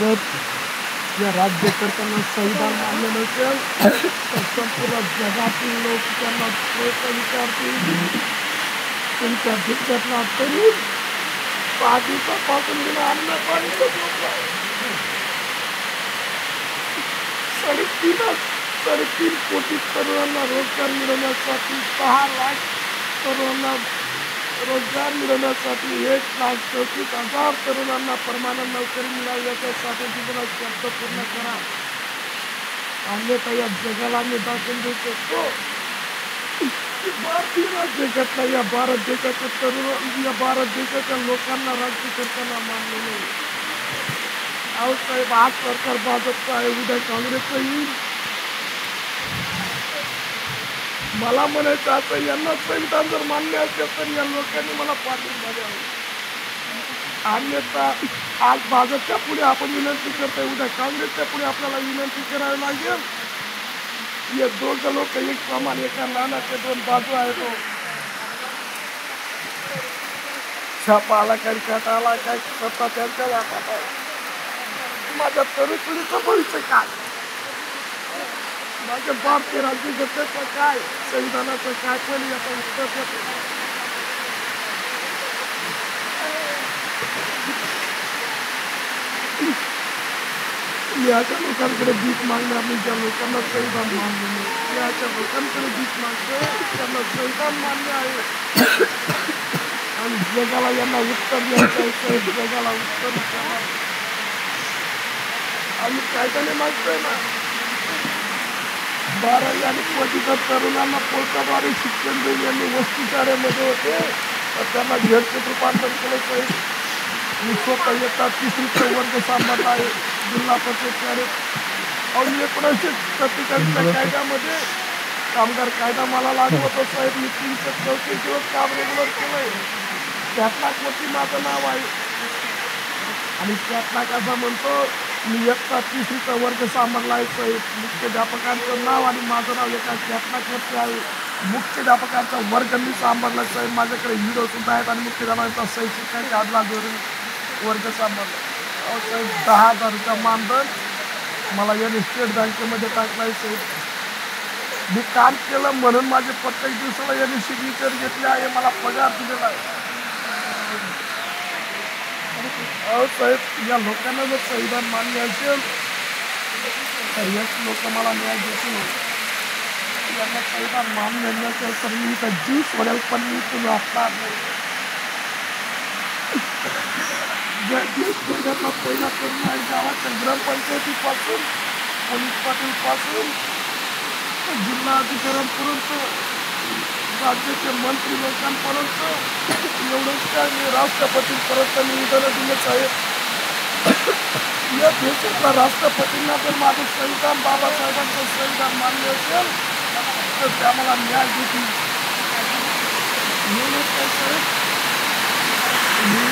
जर या राज्यकर्त्यांना संविधान मान्य नसेल तर संपूर्ण जगातील लोक त्यांना प्रश्न विचारतील. तुमच्या देशातला तरुण 5 दिवसापासून विना अन्न पाणी साडेतीन कोटी तरुणांना रोजगार मिळवण्यासाठी 6 लाख तरुणांना रोजगार मिळवण्यासाठी 1,34,000 तरुणांना परमानंट नोकरी मिळावी याच्यासाठी तुम्हाला शब्द पूर्ण करा. अन्यथा या जगाला आम्ही दाखवून देऊ शकतो भारतीय राज्यकर्ता या भारत देशाच्या तरुण या भारत देशाच्या लोकांना राज्यकर्त्यांना मानले नाही. अहो साहेब, आज सरकार भाजपचं आहे, उद्या काँग्रेसचं येईल. मला म्हणायचं असं, यांना संविधान जर मान्य असेल तर या लोकांनी मला पाठिंबा द्यावा. अन्यथा आज भाजपच्या पुढे आपण विनंती करतोय, उद्या काँग्रेसच्या पुढे आपल्याला विनंती करावी लागेल. हे दोघं लोक एक समान, एका नाण्याच्या 2 बाजू आहेत. छापा आला काय, काटा आला काय, सत्ता त्यांच्या हातात आहे. माझ्या तरुण पिढीचं भविष्य काय, माझ्या भारतीय राज्यघटनेचं काय, संविधानाचं काय, पण याचं उत्तर देतो. मी अशा लोकांकडे भीक मागणार नाही ज्या लोकांना संविधान मान्य नाही. मी अशा लोकांकडे भीक मागतोय त्यांना संविधान मान्य आहे आणि जगाला यांना उत्तर द्यायचं आहे. जगाला उत्तर द्यावं आम्ही कायद्याने मागतोय ना. 12वी आणि पदवीधर तरुणांना पोस्टाद्वारे शिक्षण देऊन यांनी वसतिशाळेमध्ये होते तर त्यांना झेडचे रूपांतर केलं पाहिजे. मी स्वतः येतात 3रीचा वर्ग सांभाळला आहे जिल्हा परिषद शाळेत. 1947 कायद्यामध्ये कामगार कायदा मला लागू होतो साहेब. मी 334 दिवस काम रेग्युलर केलंय. त्यातलाच माझं नाव आहे आणि त्यातला कसा म्हणतो मी 3रीचा वर्ग सांभाळला आहे साहेब. मुख्याध्यापकांचं नाव आणि माझं नाव एका त्यातलाच आहे. मुख्याध्यापकांचा वर्ग मी सांभाळला साहेब. माझ्याकडे व्हिडिओ सुद्धा आहेत आणि मुख्याध्यापकांचा शिक्षकांच्या आदला वर्ग सांभाळला. साहेब 10,000 रुपये मानधन मला यांनी स्टेट बँकेमध्ये टाकलं आहे साहेब. मी काम केलं म्हणून माझे प्रत्येक दिवसाला यांनी सिग्नेचर घेतले आहे, मला पगार दिलेला आहे. अहो साहेब, या लोकांना जर संविधान मान्य असेल तर हेच लोक मला न्याय देतील. यांना संविधान मान्य नसेल तर मी इथं जीव सोडेल पण मी तुम्ही असणार नाही. जिल्ह्यातला पहिला तरुण आहे गावाच्या ग्रामपंचायतीपासून पोलीस पाटीलपासून जिल्हा अधिकाऱ्यांपर्यंत राज्याचे मंत्री लोकांपर्यंत एवढंच काय मी राष्ट्रपतींपर्यंत निवेदन दिलं साहेब. या देशातल्या राष्ट्रपतींना जर माझं संविधान बाबासाहेबांचं संविधान मान्य असेल तर ते आम्हाला न्याय देतील. म्हणूनच काय साहेब, मी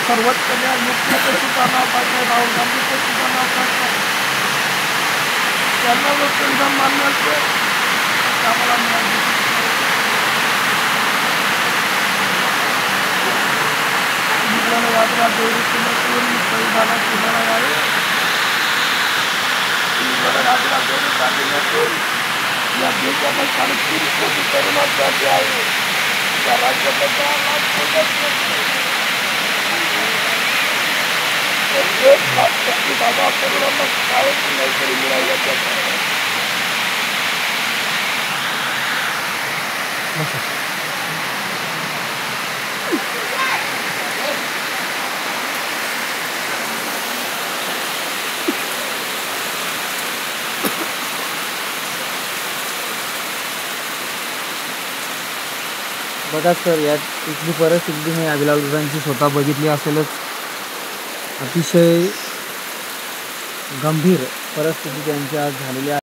सर्वोच्च न्यायालयाचं सुद्धा नाव टाकलं, राहुल गांधीचं सुद्धा नाव टाकलं. त्यांना जर संविधान मान्य असेल तर आम्हाला न्याय देतील. वाजरा देवरीची नसून संविधानाची लढाई आहे. वाजरा देवरीसाठी नसून या देशाला 3.5 कोटी तरुणांसाठी आहे. या राज्याचा तरुणांना शाळेची नोकरी मिळावी याच्यासाठी. बघा सर, या इथली परिस्थिती मी अभिलाल दादांची स्वतः बघितली असेलच. अतिशय गंभीर परिस्थिती त्यांची आज झालेली आहे.